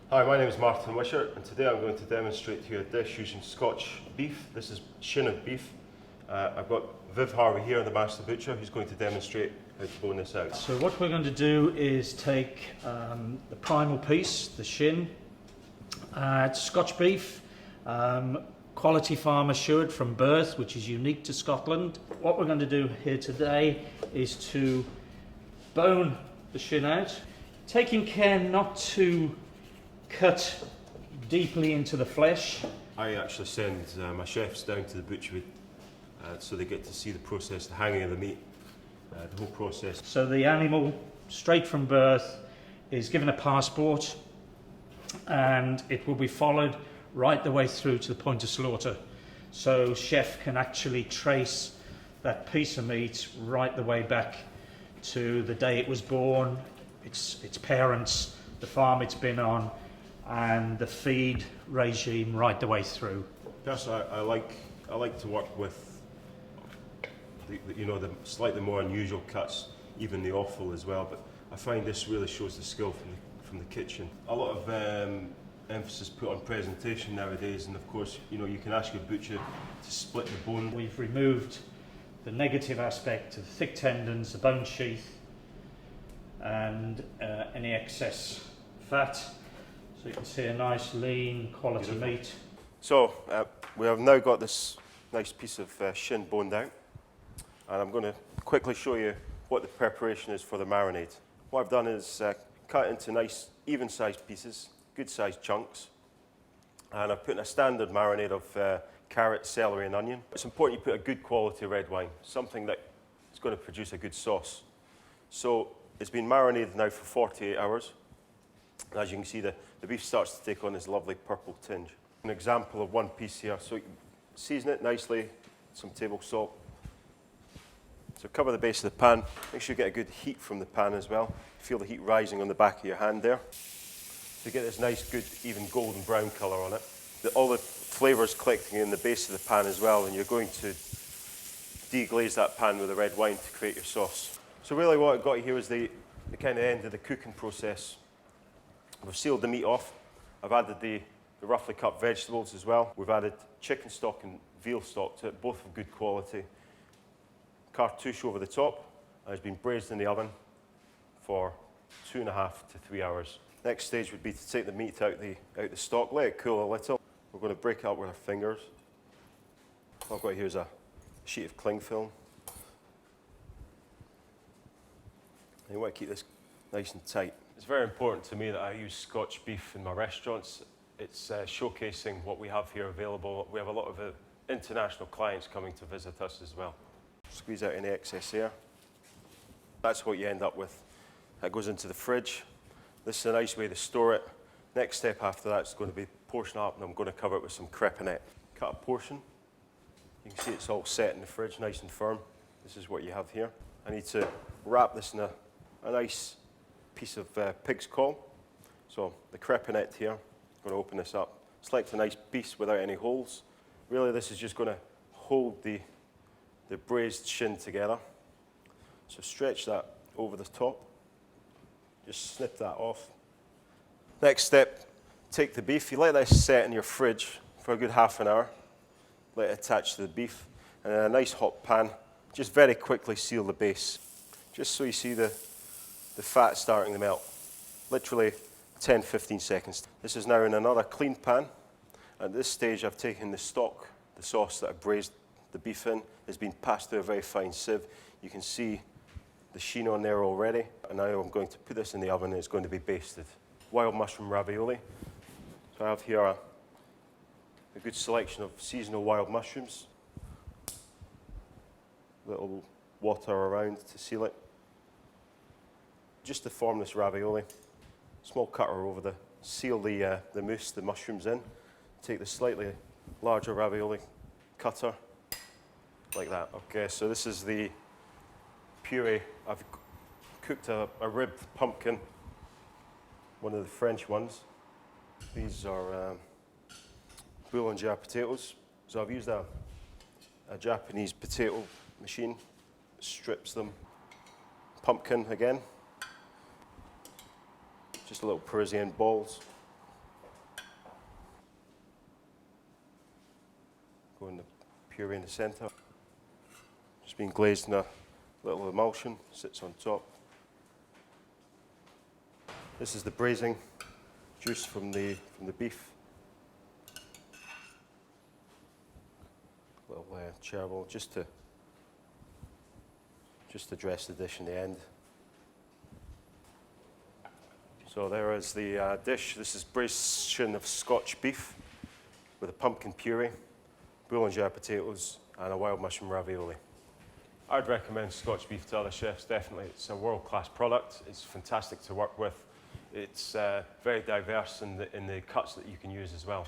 Hi, my name is Martin Wishart, and today I'm going to demonstrate to you a dish using Scotch beef. This is shin of beef. I've got Havery here, the master butcher, who's going to demonstrate how to bone this out. So what we're going to do is take the primal piece, the shin, Scotch beef, quality farm assured from birth, which is unique to Scotland. What we're going to do here today is to bone the shin out, taking care not to cut deeply into the flesh. I actually send my chefs down to the butchery so they get to see the process, the hanging of the meat, the whole process. So the animal, straight from birth, is given a passport, and it will be followed right the way through to the point of slaughter. So chef can actually trace that piece of meat right the way back to the day it was born, its parents, the farm it's been on, and the feed regime right the way through. Personally, I like to work with the slightly more unusual cuts, even the offal as well. But I find this really shows the skill from the kitchen. A lot of emphasis put on presentation nowadays, and of course, you can ask your butcher to split the bone. We've removed the negative aspect of the thick tendons, the bone sheath, and any excess fat. So you can see a nice lean quality meat. So we have now got this nice piece of shin boned out, and I'm going to quickly show you what the preparation is for the marinade. What I've done is cut into nice even sized pieces, good sized chunks, and I've put in a standard marinade of carrot, celery and onion. It's important you put a good quality red wine, something that is going to produce a good sauce. So it's been marinated now for 48 hours. As you can see, the beef starts to take on this lovely purple tinge. An example of one piece here. So you can season it nicely, some table salt. So cover the base of the pan. Make sure you get a good heat from the pan as well. Feel the heat rising on the back of your hand there. So you get this nice, good, even golden brown colour on it. All the flavours collecting in the base of the pan as well, and you're going to deglaze that pan with the red wine to create your sauce. So really what I've got here is the kind of end of the cooking process. We've sealed the meat off. I've added the roughly cut vegetables as well. We've added chicken stock and veal stock to it, both of good quality. Cartouche over the top, and it's been braised in the oven for 2.5 to 3 hours. Next stage would be to take the meat out the stock, let it cool a little. We're going to break it up with our fingers. What I've got here is a sheet of cling film. And you want to keep this nice and tight. It's very important to me that I use Scotch beef in my restaurants. It's showcasing what we have here available. We have a lot of international clients coming to visit us as well. Squeeze out any excess air. That's what you end up with. That goes into the fridge. This is a nice way to store it. Next step after that is going to be portion up, and I'm going to cover it with some crepinette. Cut a portion. You can see it's all set in the fridge, nice and firm. This is what you have here. I need to wrap this in a nice piece of pig's caul. So the crepinette here, I'm going to open this up. Select a nice piece without any holes. Really, this is just going to hold the braised shin together. So stretch that over the top. Just snip that off. Next step, take the beef. You let this set in your fridge for a good half an hour. Let it attach to the beef. And in a nice hot pan, just very quickly seal the base. Just so you see the fat starting to melt. Literally 10-15 seconds. This is now in another clean pan. At this stage, I've taken the stock, the sauce that I braised the beef in, has been passed through a very fine sieve. You can see the sheen on there already. And now I'm going to put this in the oven and it's going to be basted. Wild mushroom ravioli. So I have here a good selection of seasonal wild mushrooms. Little water around to seal it. Just to form this ravioli, small cutter over seal the mousse, the mushrooms in. Take the slightly larger ravioli cutter, like that. Okay, so this is the puree. I've cooked a ribbed pumpkin, one of the French ones. These are bouillon jar potatoes. So I've used a Japanese potato machine, strips them. Pumpkin again. Just little Parisian balls. showing the puree in the centre. Just being glazed in a little emulsion, sits on top. This is the braising juice from the beef. Little chervil just to dress the dish in the end. So there is the dish. This is braised shin of Scotch beef with a pumpkin puree, boulangerie potatoes, and a wild mushroom ravioli. I'd recommend Scotch beef to other chefs, definitely. It's a world-class product. It's fantastic to work with. It's very diverse in the cuts that you can use as well.